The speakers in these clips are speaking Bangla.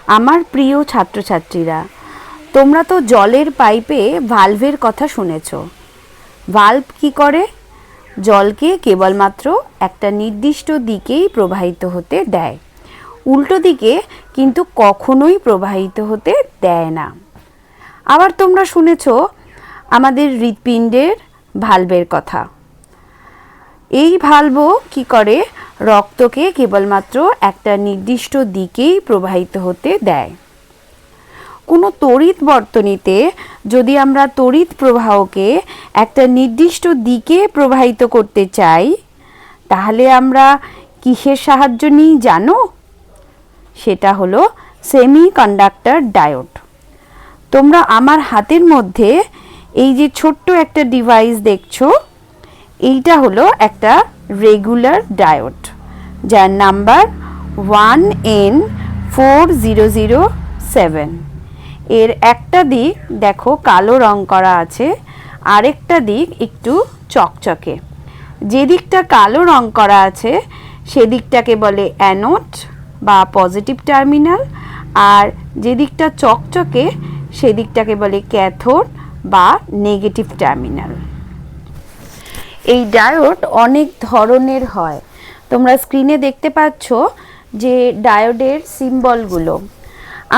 আমার প্রিয় ছাত্রছাত্রীরা, তোমরা তো জলের পাইপে ভালভের কথা শুনেছ। ভালভ কি করে? জলকে কেবলমাত্র একটা নির্দিষ্ট দিকেই প্রবাহিত হতে দেয়, উল্টো দিকে কিন্তু কখনোই প্রবাহিত হতে দেয় না। আবার তোমরা শুনেছ আমাদের হৃৎপিণ্ডের ভালভের কথা। এই ভালভও কি করে? রক্তকে কেবলমাত্র একটা নির্দিষ্ট দিকেই প্রবাহিত হতে দেয়। কোনো তড়িৎ বর্তনীতে যদি আমরা তড়িৎ প্রবাহকে একটা নির্দিষ্ট দিকে প্রবাহিত করতে চাই, তাহলে আমরা কিসের সাহায্য নিই জানো? সেটা হলো সেমিকন্ডাক্টর ডায়োড। তোমরা আমার হাতের মধ্যে এই যে ছোট্ট একটা ডিভাইস দেখছো, এইটা হলো একটা রেগুলার ডায়োড, যার নাম্বার 1N4007। এর একটা দিক দেখো কালো রং করা আছে, আরেকটা দিক একটু চকচকে। যে দিকটা কালো রং করা আছে সেদিকটাকে বলে অ্যানোড বা পজিটিভ টার্মিনাল, আর যে দিকটা চকচকে সেদিকটাকে বলে ক্যাথোড বা নেগেটিভ টার্মিনাল। এই ডায়োড অনেক ধরনের হয়। তোমরা স্ক্রিনে দেখতে পাচ্ছ যে ডায়োডের সিম্বলগুলো।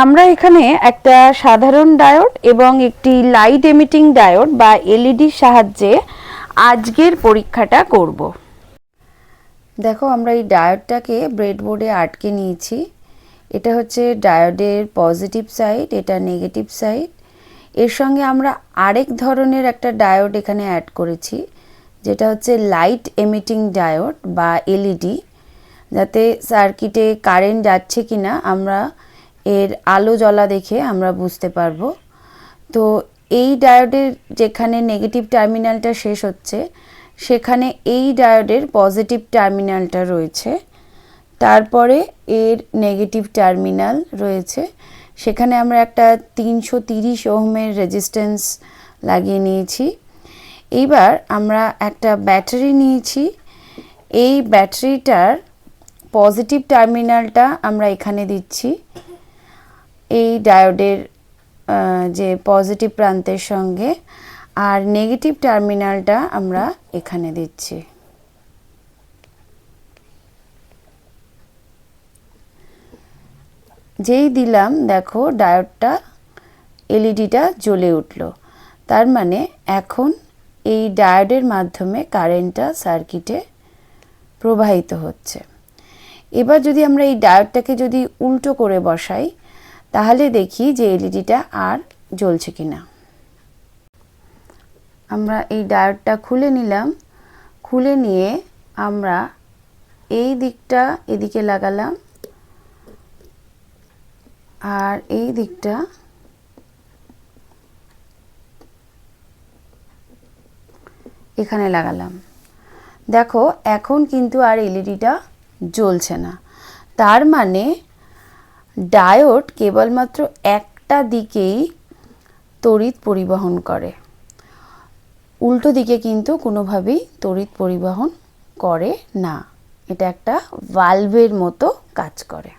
আমরা এখানে একটা সাধারণ ডায়োড এবং একটি লাইট এমিটিং ডায়োড বা এলইডির সাহায্যে আজকের পরীক্ষাটা করব। দেখো, আমরা এই ডায়োডটাকে ব্রেডবোর্ডে আটকে নিয়েছি। এটা হচ্ছে ডায়োডের পজিটিভ সাইড, এটা নেগেটিভ সাইড। এর সঙ্গে আমরা আরেক ধরনের একটা ডায়োড এখানে অ্যাড করেছি, যেটা হচ্ছে লাইট এমিটিং ডায়োড বা এলইডি, যাতে সার্কিটে কারেন্ট যাচ্ছে কিনা আমরা এর আলো জ্বলা দেখে আমরা বুঝতে পারবো। তো এই ডায়োডের যেখানে নেগেটিভ টার্মিনালটা শেষ হচ্ছে, সেখানে এই ডায়োডের পজিটিভ টার্মিনালটা রয়েছে। তারপরে এর নেগেটিভ টার্মিনাল রয়েছে, সেখানে আমরা একটা 330 ওহমের রেজিস্ট্যান্স লাগিয়ে নিয়েছি। এইবার আমরা একটা ব্যাটারি নিয়েছি। এই ব্যাটারিটার পজিটিভ টার্মিনালটা আমরা এখানে দিচ্ছি, এই ডায়োডের যে পজিটিভ প্রান্তের সঙ্গে, আর নেগেটিভ টার্মিনালটা আমরা এখানে দিচ্ছি। যেই দিলাম দেখো ডায়োডটা, এলইডিটা জ্বলে উঠল। তার মানে এখন এই ডায়োডের মাধ্যমে কারেন্টটা সার্কিটে প্রবাহিত হচ্ছে। এবার যদি আমরা এই ডায়োডটাকে যদি উল্টো করে বসাই, তাহলে দেখি যে এলইডিটা আর জ্বলছে কিনা। আমরা এই ডায়োডটা খুলে নিলাম। খুলে নিয়ে আমরা এই দিকটা এদিকে লাগালাম, আর এই দিকটা এখানে লাগালাম। দেখো এখন কিন্তু আর এলইডিটা জ্বলছে না। তার মানে ডায়োড কেবলমাত্র একটা দিকেই তড়িৎ পরিবহন করে, উল্টো দিকে কিন্তু কোনোভাবেই তড়িৎ পরিবহন করে না। এটা একটা ভালভের মতো কাজ করে।